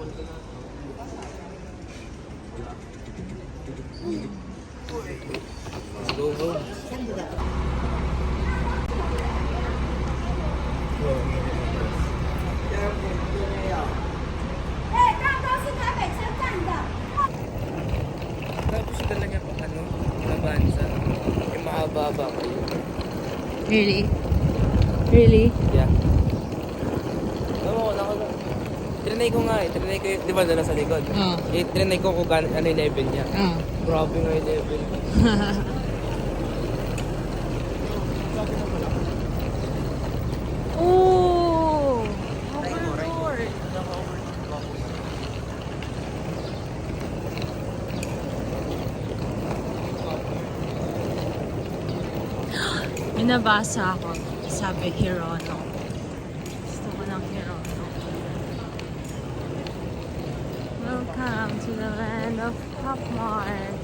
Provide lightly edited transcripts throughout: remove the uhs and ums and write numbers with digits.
Go home. Tapos dala niya pang ano, labansa. Yung mahaba-haba ko yun. Really? Really? Yeah. Alam ko lang. Trinay ko nga eh. Trinay ko yung, di ba dala sa likod? Oo. Trinay ko kung ano yung level niya. Oo. Grabe nga yung level. Oh! May nabasa ako. Sabi, Hirono. Gusto ko ng Hirono. Welcome to the land of Pop Mart.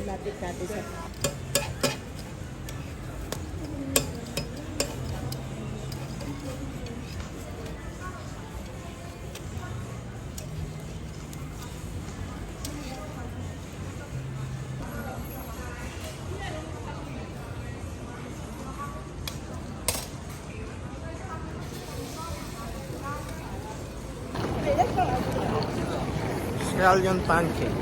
Lapit natin sa... Scallion pancake.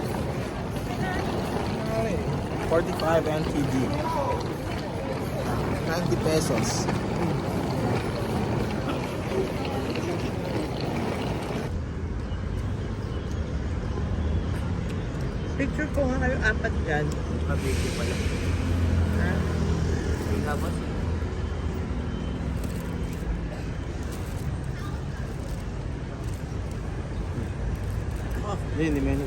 45 NTD. 90 pesos. Picture ko nga kayo, apat dyan. Mabigyo pala. Ha? Tapos? Hindi menu.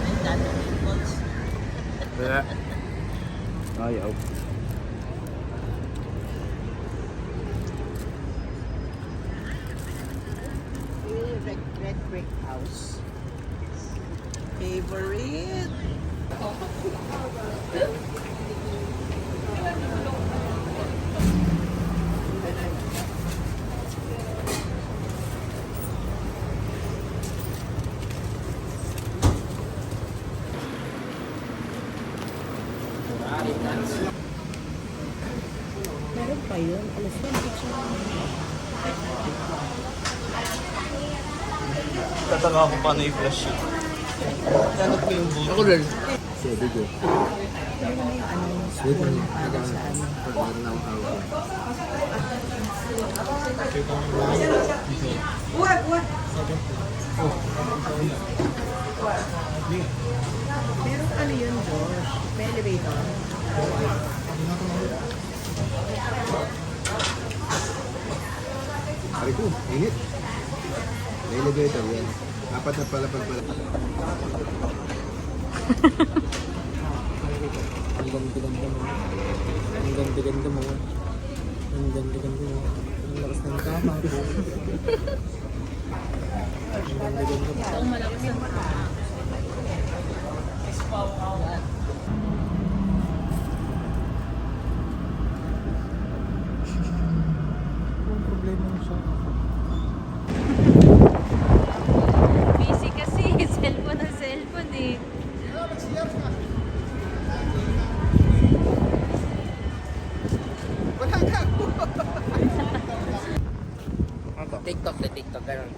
Ayun, dati pimples. Wala. Ayaw. Red brick house. Favorite. Meron pa yun. Alas 1. Tataka ako paano i-flash yun. Hanap ko yung buto. Ako rin. Sabi ko. Sweet na Para sa ano. Buwag! Meron ano yun, Josh? May elevator. Pare ko, init. May elevator yan. Apat na palapag pala. Ang ganda-ganda mo. Ang ganda-ganda mo. Ang ganda-ganda mo. Ang lakas ng kama ko. Ang ganda-ganda mo. Ang malakas ng Ang problema mo siya. busy kasi. Cellphone ng cellphone eh. TikTok na TikTok. Ganun.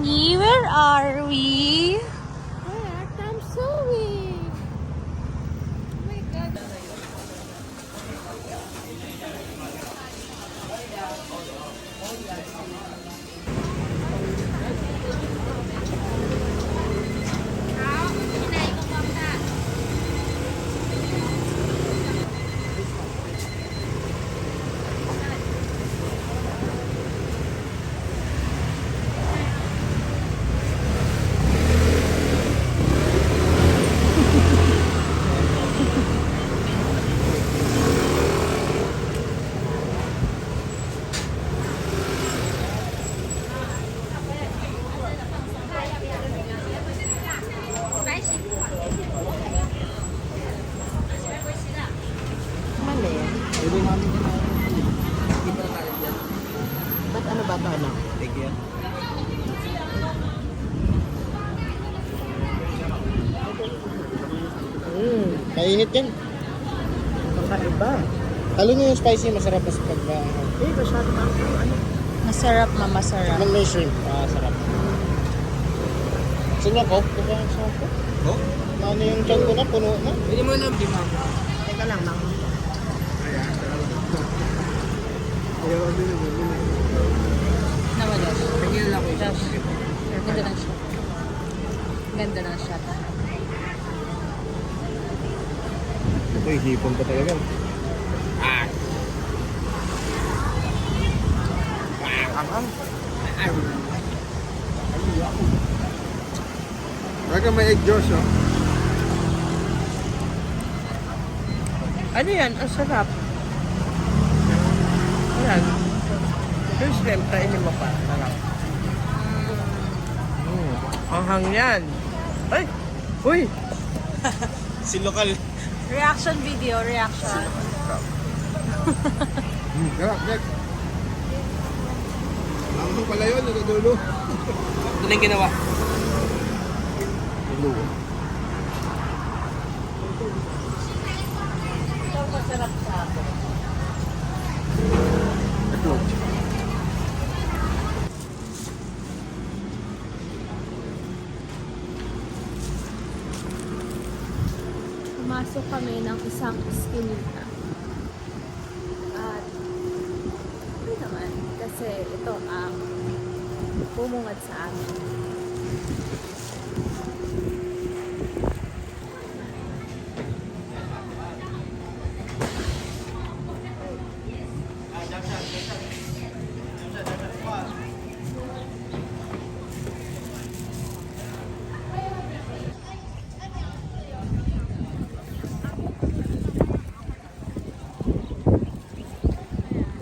Honey, where are we? Where? I'm sorry. Oh my God. Mali. Pwede namin din ako. Hindi pa tayo dyan. Ba't ano ba ito, ano? Thank you. Kainit yan. Kakaiba. Talo nyo yung spicy, masarap mas pag Masyado na ako. Ano? Masarap na masarap. may shrimp. Sarap. Gusto nyo coke? Gusto nyo sa coke? Coke? Ano yung tiyan ko na, puno na. Pwede mo na bima. Teka lang, mang. Naman Josh. Tingin lang ko Josh. Ganda ng shot. Ganda ng shot. Ito, hipon pa talaga. Baka may egg Josh, oh. Ano yan? Ang sarap. Ayan. Yung shrimp, kainin mo pa. Sarap. Hanghang yan. Ay! Uy! Si lokal. Reaction video, reaction. Garap, Jack. Ang pala yun, nagadulo. Ito na yung ginawa. Dulo. Ito masarap sa akin. Ito. Pumasok kami ng isang iskinita. At ano naman, kasi ito ang bumungad sa amin.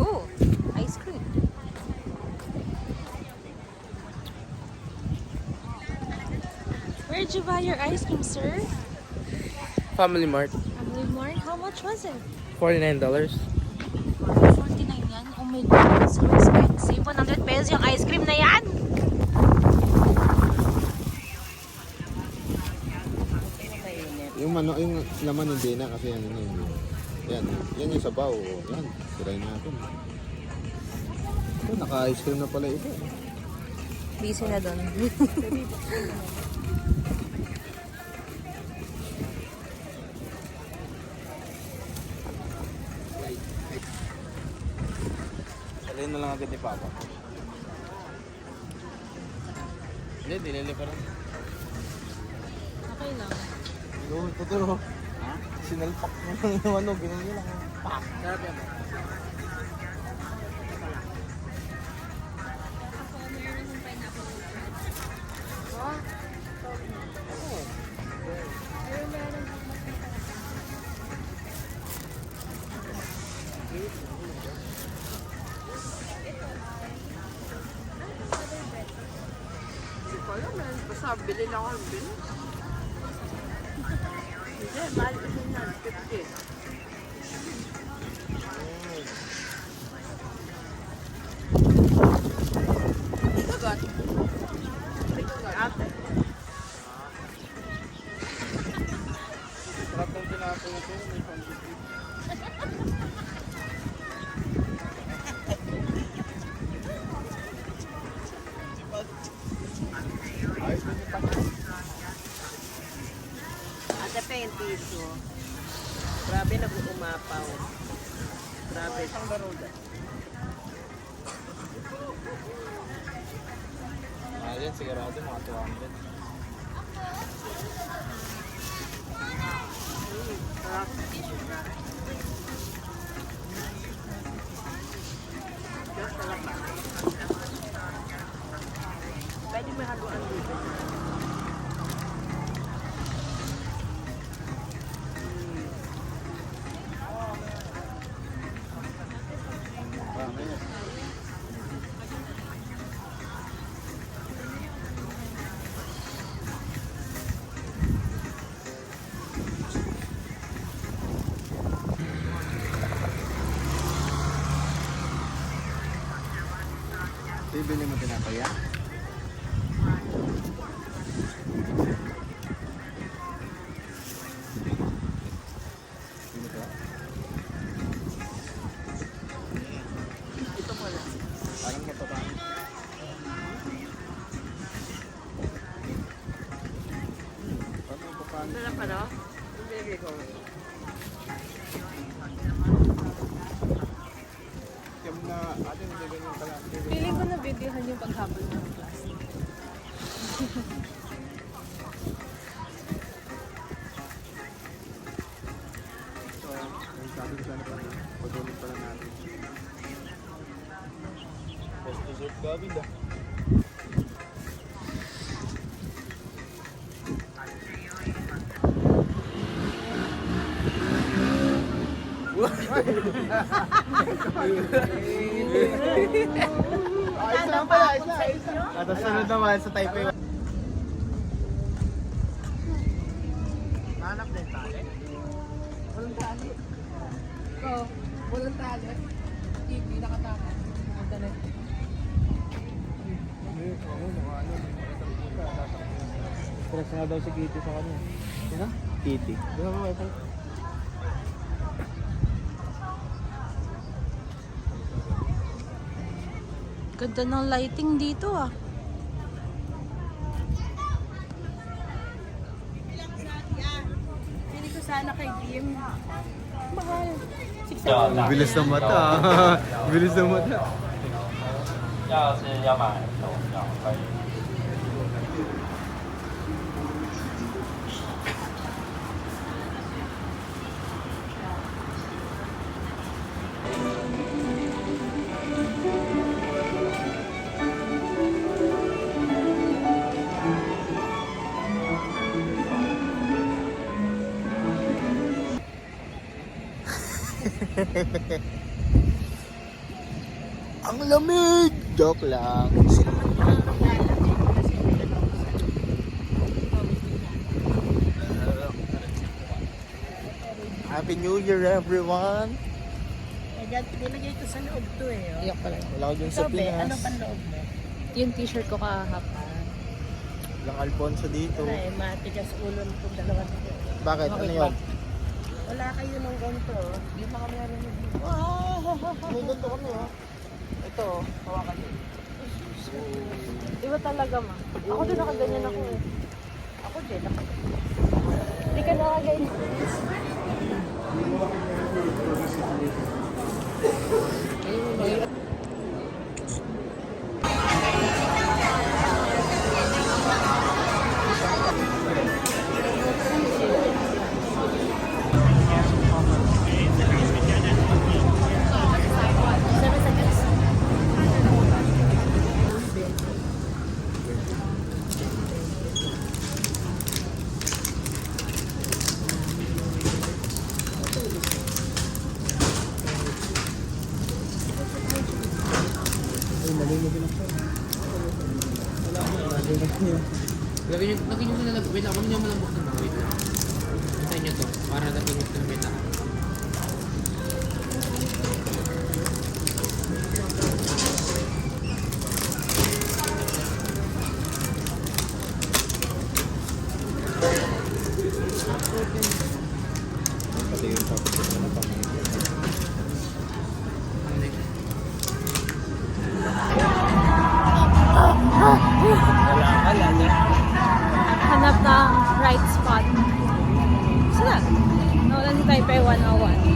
Ooh, ice cream. Where'd you buy your ice cream, sir? Family Mart. Family Mart? How much was it? $49. 49 yan? Oh my God, so expensive. 100 pesos yung ice cream na yan? Yung laman hindi na kasi yan yun. Yan yung sabaw. Yan, tirayin natin. Ito, naka-ice cream na pala ito. Busy na doon. Alin na lang agad ni Papa. Hindi, dinili pa rin. Okay lang. Ito, tuturo. Ha? Sinalpak mo lang yung ano, ginili lang. Pak! Sarap yan. Basta bili lang ako ng bili. Hindi, mahal kasi yan. 50. Ikagat. Ate. Sarap ng tinapos ito. May pang-gipit. dito. Grabe, nag-uumapaw. Grabe. Isang laro dyan. Yan, sigurado mga 200. Pwede may haluan dito. Bibili mo tinapaya? Ito mo lang. Parang mapapangit. Parang mapapangit. Wala pa, no? Hindi ko. Yung na, atin hindi ganyan pala. Feeling ko na videohan yung paghabol ng plastic. So, yung sabi ko sana pala, pagulong pala natin. Best dessert gawin ah. Ayos lang pala, ayos lang. At sunod naman sa Taipei. Hanap din tayo. Walang tali. Ikaw, walang tali. TV, nakatama. Internet. Stress nga daw si Kitty sa kanya. Sino? Kitty. Di ba ba ito? Ganda ng lighting dito ah. Pili ko sana kay Jim. Mahal. Bilis ng mata. Bilis ng mata. 要是要买手表可以。Ang lamig! Joke lang. Happy New Year everyone! Nilagay ko sa loob to eh. Oh. Iyak pala. Wala ko dun sa Ikaw, be, ano Pinas. pang loob mo? Yung t-shirt ko kahapon. Walang Alfonso dito. Wala eh, matigas ulo nitong dalawa dito. Bakit? Ano yun? Wala kayo ng ganito. Hindi pa kami narinig. May ganito kami oh. Ito, hawakan mo. Iba talaga ma. Ako din nakaganyan ako eh. Ako din. Hindi ka nakaganyan. Lagyan nyo sa lalagyan. Wait lang, huwag nyo malambok na. Wait lang. Hintayin nyo to. Para natingit na wait lang. Pati yung tapos na pangit. Hanap ng right spot. Saan Nawalan si Taipei 101.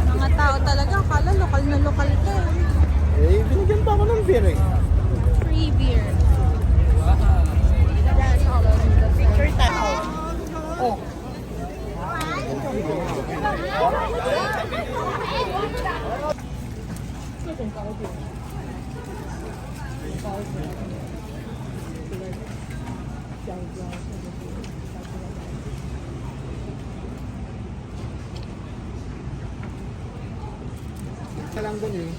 Mga tao talaga, akala lokal na lokal to. Eh, binigyan pa ako ng beer eh. Free beer. Picture tayo. Oh. Isa lang dun eh.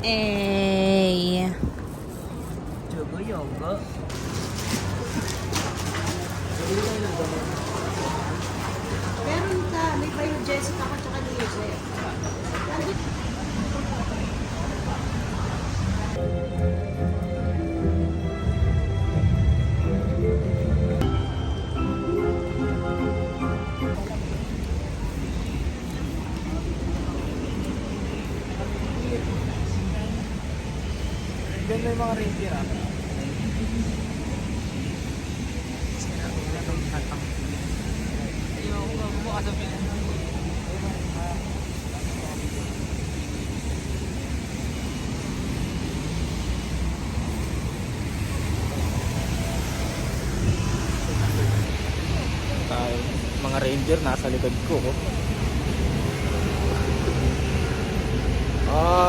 Eh. Jogo yogo. Meron ka. May pa yung Jessica ko tsaka ni Joseph. Ganda yung mga reindeer ah. Ayoko ba mo sa mga reindeer nasa likod ko.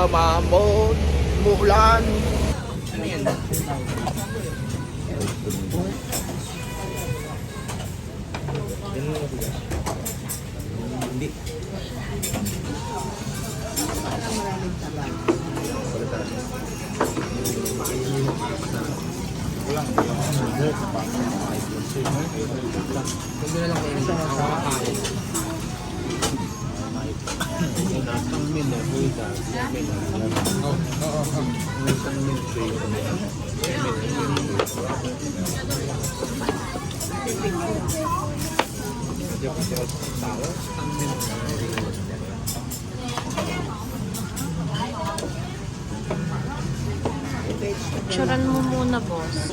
Mamon, mulan. Ano yan? Hindi. Kung na lang kayo sa makakain. Nasang min na, buwita. Nasang min Picturean mo muna, boss.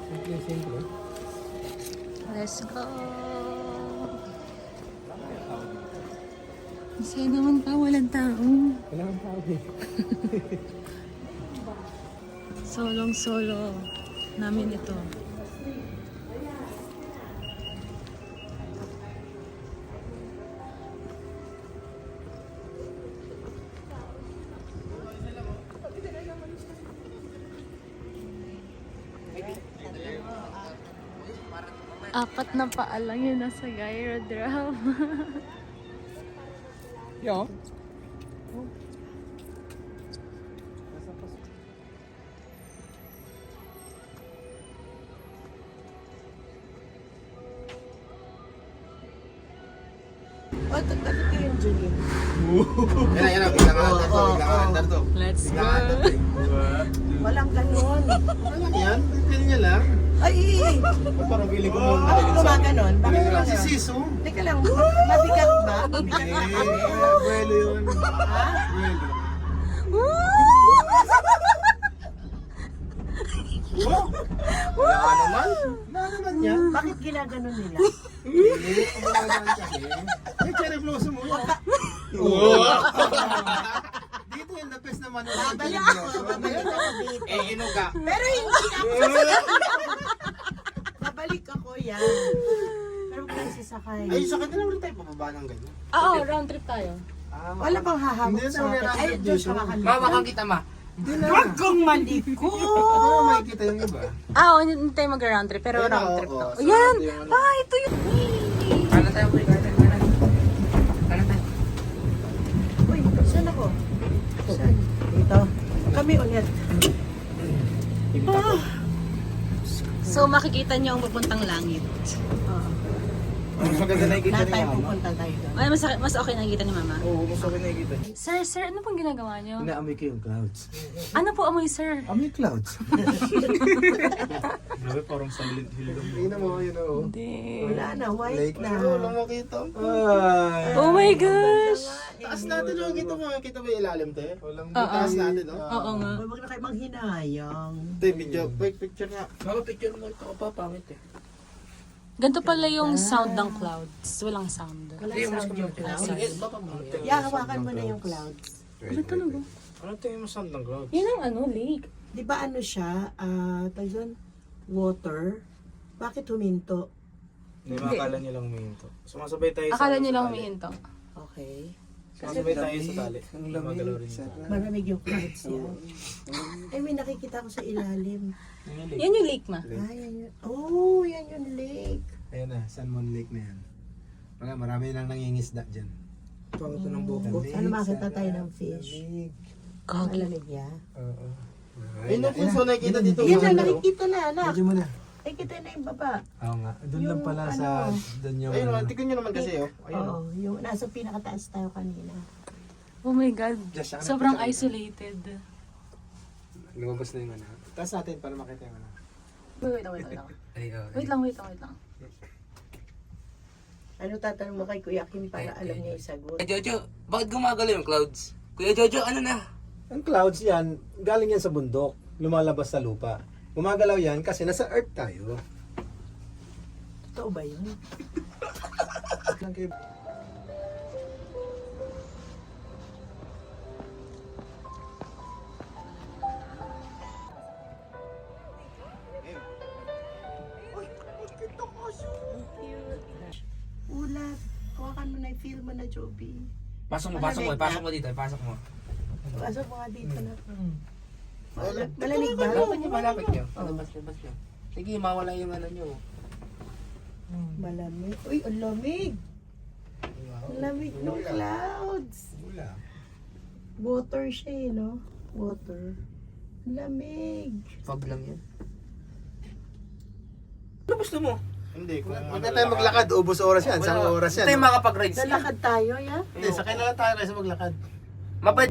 Simple. Let's go! Masaya naman pa, walang tao. Wala kang tao eh. Solong-solo namin ito. Apat na paa lang yun nasa gyro drum. Yo. O, tagal ko yung Julie. Yan na, biglang andar to, biglang andar to. Let's go! Biglang andar to. Walang ganon. Ano lang yan? Ganyan lang. Ay, Parang feeling ko bakit gumaganon? Bakit Feeling ko lang si gumaganon? Sis, oh. Teka lang, mabigat ba? Mabigat ba kami? Buwelo yun. Ha? Buwelo. Wala ka naman. Wala naman yan. Bakit ginaganon nila? Hindi, kumagagaan kasi. Ay, cherry blossom mo. Dito yung the best naman. Babalik ako dito. Inuga. Pero hindi ako. Babalik ako yan. Pero huwag lang sisakay. Ay, sa kanila ulit tayo pababa ng ganyan. Oo, round trip tayo. Wala bang hahamok Hindi sa na, may akin? Ay, round Diyos trip ka dito. makalimutan. kita ma. Huwag kong maliko! Pero makikita yung iba. Oo, hindi tayo mag-round trip, pero Ayun, round oo, trip to. oo. Yan! Sarap yung ano. Ito yun! Kanan tayo po, kanan tayo. Uy, saan ako? Saan? Dito. Kami ulit. So, makikita niyo ang papuntang langit. Maganda nakikita Lahat tayo pupunta tayo doon. Ay, mas okay nakikita ni Mama. Oo, mas okay nakikita. Sir, ano pong ginagawa niyo? Inaamoy ko yung clouds. Ano po amoy, sir? Amoy clouds. Grabe, parang silent hill lang. Tingnan mo, yun o. Hindi. Wala na, white Lake na. na. Wala makita. Ay. Oh my gosh! Taas natin yung kita mo. Kita mo yung ilalim, te? Walang taas natin, no? Oo nga. Huwag na kayo maghinayang. Te, video. Quick picture nga. Mama, picture mo ito ko pa, pangit eh. Ganito pala yung sound ng clouds. Walang sound. Wala sound yung clouds. Baka mo. Yeah, hawakan mo na yung clouds. Ano talaga? Ano tingin mo sound ng clouds? Yun ang ano, lake. Di ba ano siya, tawag doon, water? Bakit huminto? Hindi, makakala niyo lang humihinto. Sumasabay tayo sa... Akala niyo lang humihinto. Okay. Sumasabay tayo sa tali. Magalaw rin sa... Maramig yung clouds niya. Ay, may nakikita ko sa ilalim. Yan yung lake, ma. Ah, yan yun. Oh, yan yung lake. Ayun na, San Mon Lake na yan. Marami nang nangingisda dyan. Pangit na ng buko. Sana makita tayo ng fish. Malamig niya. Oo. Ayun yung punso nakikita dito. Yan na, nakikita na, anak. Medyo mo na. Nakikita na yung baba. Oo nga. Doon lang pala Yung sa... ano, Doon yung... Ayun, tignan nyo naman kasi, oh. Ayun, Oo, yung nasa pinakataas tayo kanina. Oh my God. Just siya, Sobrang ano, isolated. Lumabas na yung ano. Taas natin para makita yung ano. Wait lang. Wait lang. Ano tatanong mo kay Kuya Kim para alam niya yung sagot? Jojo, bakit gumagalaw yung clouds? Kuya Jojo, ano na? Ang clouds yan, galing yan sa bundok, lumalabas sa lupa. Gumagalaw yan kasi nasa earth tayo. Totoo ba yun? Ulat. Hawakan mo na, feel mo na, Joby. Pasok mo dito, pasok mo. Pasok mo nga dito na. Malamig ba? Malapit nyo. Labas nyo. Sige, mawala yung ano nyo. Malamig. Uy, ang lamig. Ang lamig ng clouds. Water siya eh, no? Water. Ang lamig. Fog lang yan. Ano gusto mo? Hindi, kung Huwag na tayo maglakad, ubos oras yan, isang oras yan. Tayo makapag-rides. Lalakad tayo, ya? Hindi, sakay na lang tayo kasi maglakad. Mapad.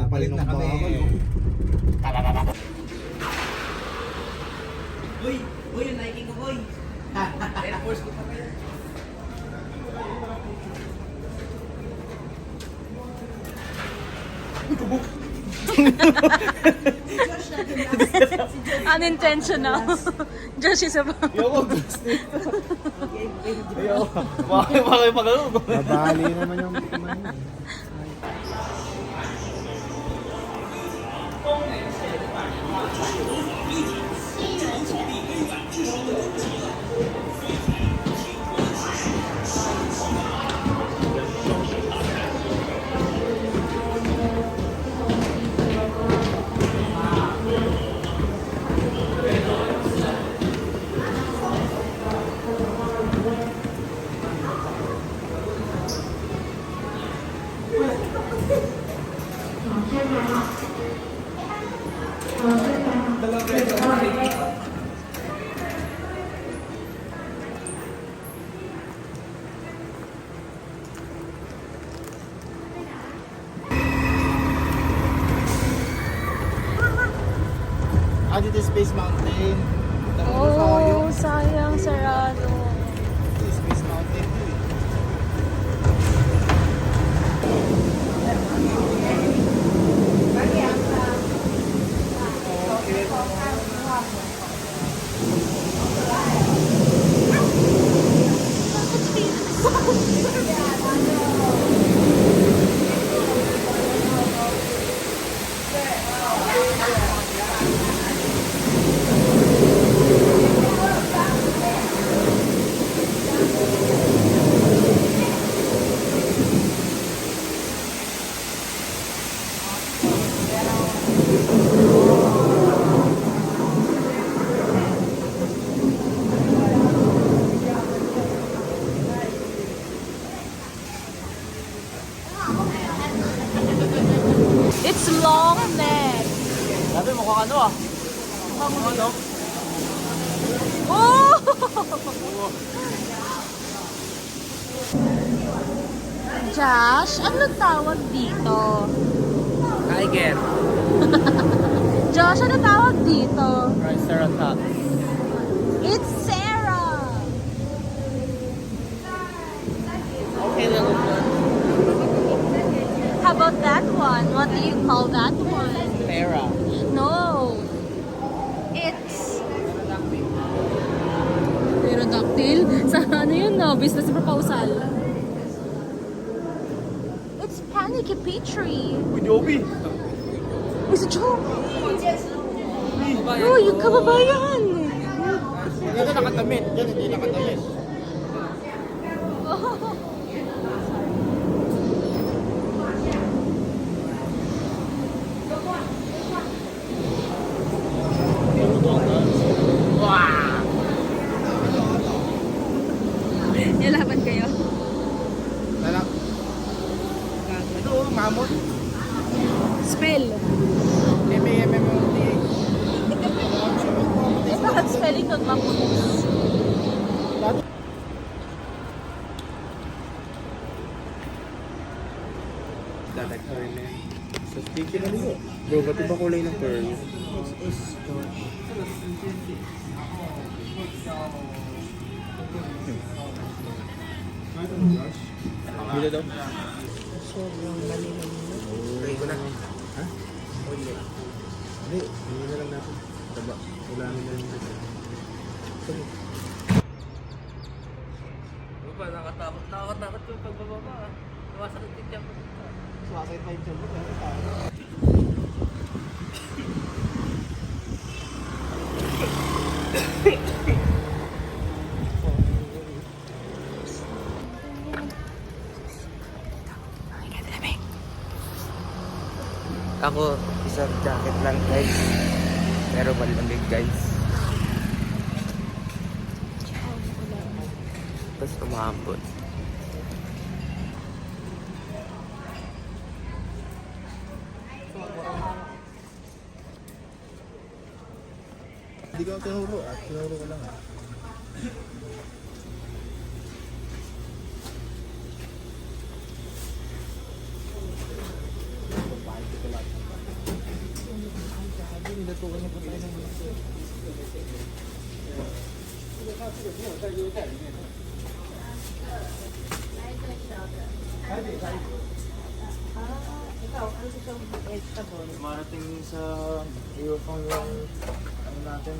Palit na kami. Uy, yung Nike ko, boy. Air Force ko pa rin. Unintentional. Josh is about. Ayoko, gusto nito. Ayoko. Bakit magano? Nabali naman yung biktima niya. Dito Space Mountain. Oh, sayang, sarado. Space Mountain. It's long neck. Sabi mo kung ano ah. Ano? Oh! Josh, ano tawag dito? Tiger. Josh, ano tawag dito? Triceratops. It's Sarah! Okay lang yun. How about that one? What do you call that one? Pera. No. It's... Pterodactyl? Sa ano yun, no? Business proposal. It's Panicapitri. Uy, Joby. Uy, si Joe! Uy, yung kababayan! Dito nakatamit. Diyan hindi nakatamit. Nilaban kayo? Lalak. Ito, mamon. Spell. M-A-M-M-O-T-H. Eh, bakit spelling nun, mamunos? Dalag pearl na yan. Sa sticky na ligo. Bro, ba't iba kulay ng pearl? Dito daw. Sobrang malilim. Try ko na. Ha? Hindi, hindi na lang natin. Taba, ulangin na lang natin. Ano ba, nakatakot yung pagbababa ah. Sumasakit yung tiyan ko. Sumasakit pa yung tiyan mo. Ako, isang jacket lang guys. Pero malamig guys. Tapos umahambot. Hindi ko tinuro at tinuro ko lang ah. Ikaw, ano gusto mo vegetable? Marating sa Eurofong yung ano natin,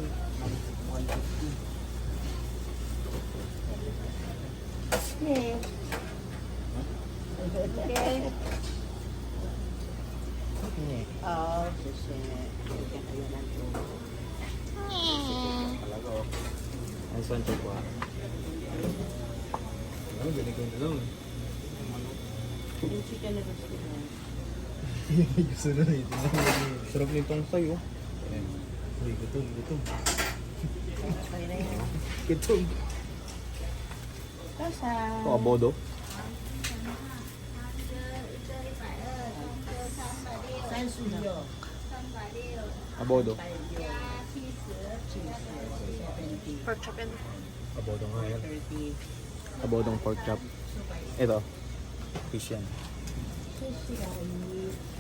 150. Yeah. Okay. Oh, shit. Talaga oh. Nice one, Chokwa. Ano, binigay na lang. Yung chicken na gusto mo. Gusto na rin. Sarap nitong sayo. Uy, gutom. Okay na yun. Gutom. Kasa. Ito, abodo. Sansuyo. Abodo. Pork chop and Abodo nga yan. Abodong pork chop. Ito. Fish yan.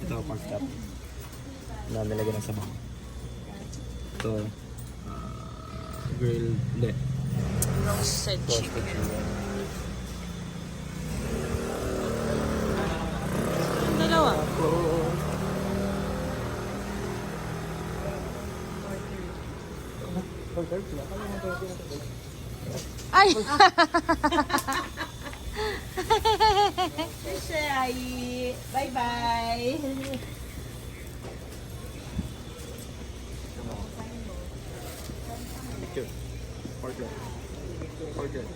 Ito, pork chop. Na nilagyan ng sabaw. Ito, grilled, hindi. roasted Roasted chicken. chicken. Dalawa. Ay! Shai. Bye-bye. Picture. Pork chop. Pork chop.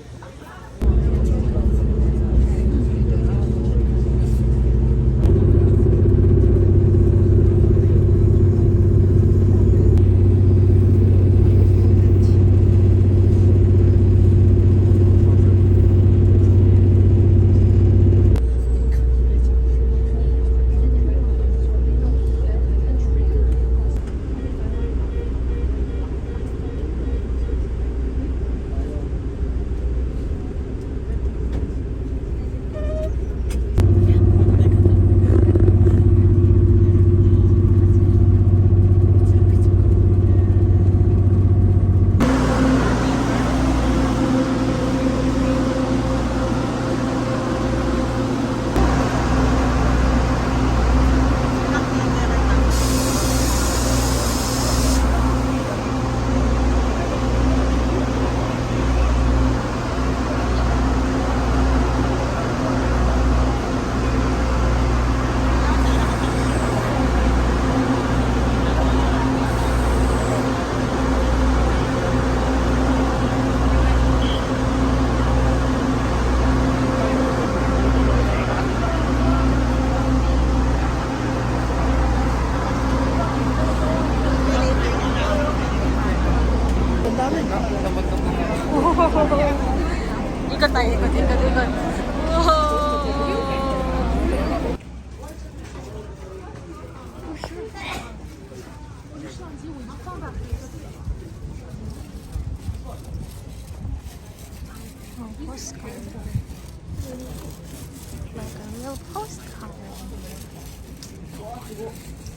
Ikot tayo, ikot. Wow! Oh, postcard. Like a real postcard.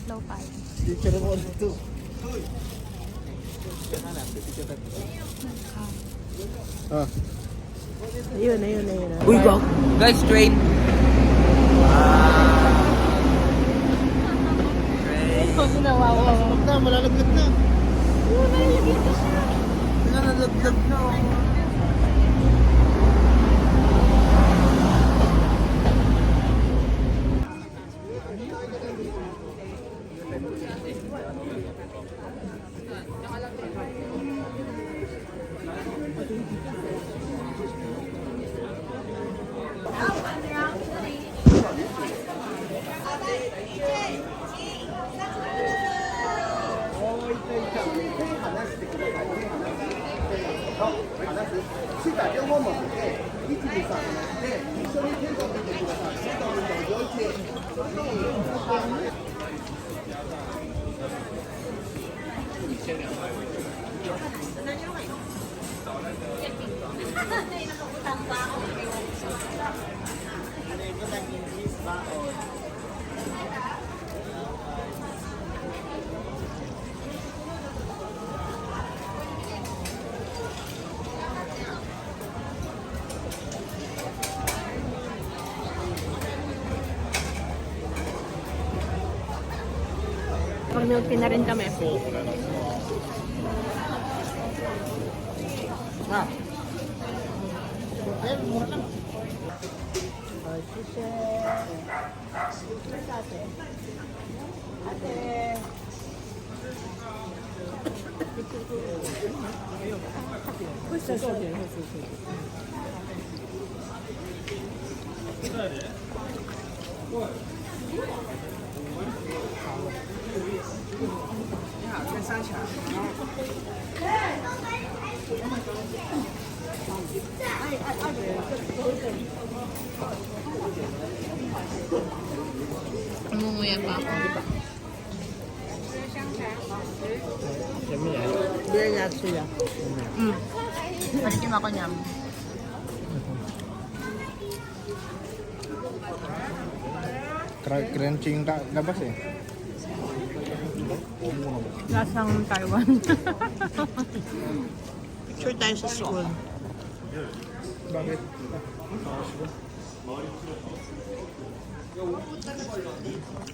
Low five. Picture mo dito. Ah. Ayun. Uy, guys, train. Huwag na, malalaglag na. Nalaglag na. Mag-milk tea na rin kami. Umuya pa ako. Beer lahat sila. Palikim ako niyan. Crunchy yung labas eh. Lasang Taiwan. Sure tayo sa school. Bakit?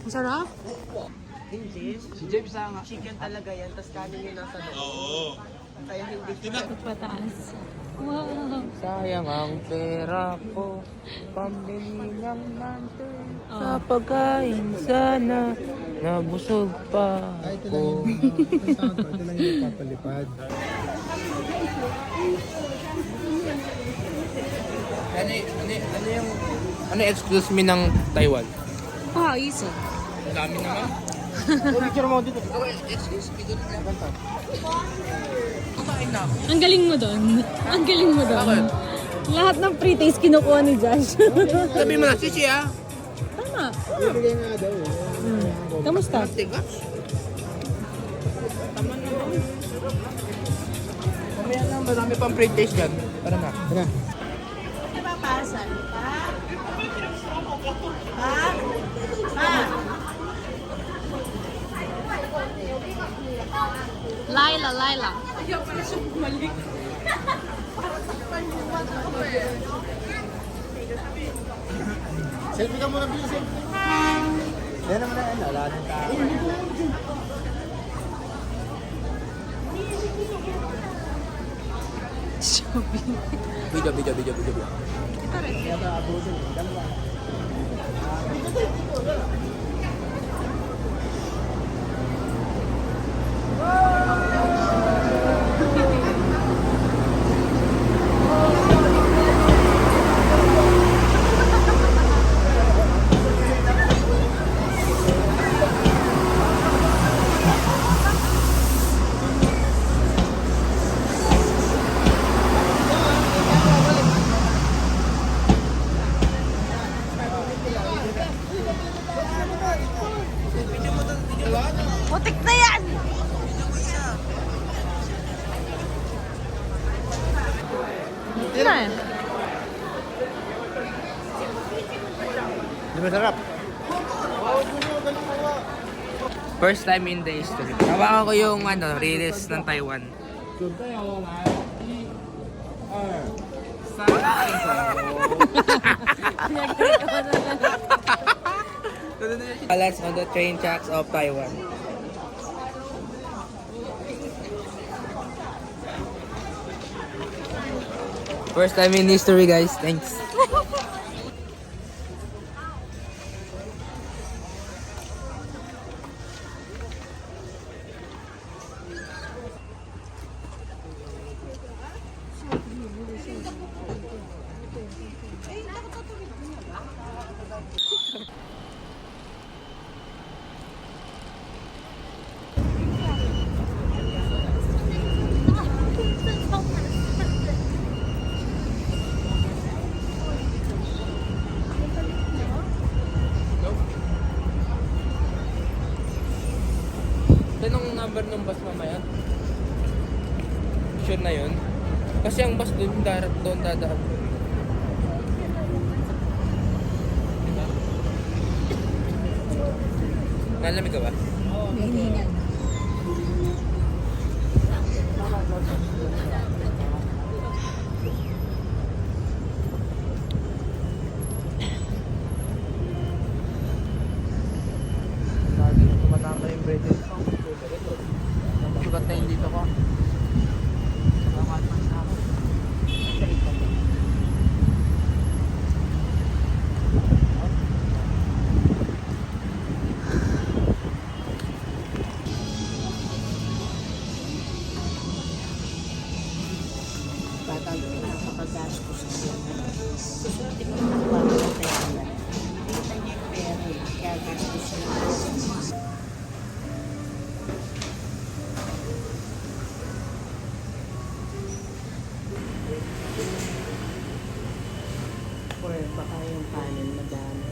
Masarap. Hindi. Chicken talaga yan, tas kanin yung nasa loob. Oo. Kaya hindi siya. Pataas. Wow. Sayang ang pera ko, pambili ng lantern. Sa Oh. pagkain sana, nabusog pa Ito ako. lang yung papalipad. Ano excuse me ng Taiwan? Oh, easy. Ang dami naman. Picture mo dito. Excuse me, ganun lang. Kumain na ako. Ang galing mo doon. Ang galing mo doon. Bakit? Lahat ng pre-taste kinukuha ni Josh. Sabi mo na, sisi ah. Tama. Bibigyan nga daw eh. Kamusta? Tigas. Tama naman. Mamaya na, marami pang pre-taste dyan. Tara na. Tara. Napapasan pa? Ha? Ha? Laila. Selfie ka muna, bilis selfie. Yan naman na yan, wala nang tao. Video. Putik na yan! Hindi na eh. Di ba sarap? First time in the history. Hawakan ko yung release ng Taiwan. Balance on the train tracks of Taiwan. First time in history, guys. Thanks. Anong number ng bus mamaya? Sure na yun? Kasi ang bus doon dadaan. Diba? Nalamig ka ba? Hinihingal. Lagi tumatama yung bread. talagang pinapakagastos niya. Susunod ko na mamatay na. Kita niya yung pera eh. Kaya gastos niya. Or baka yung kanin madami.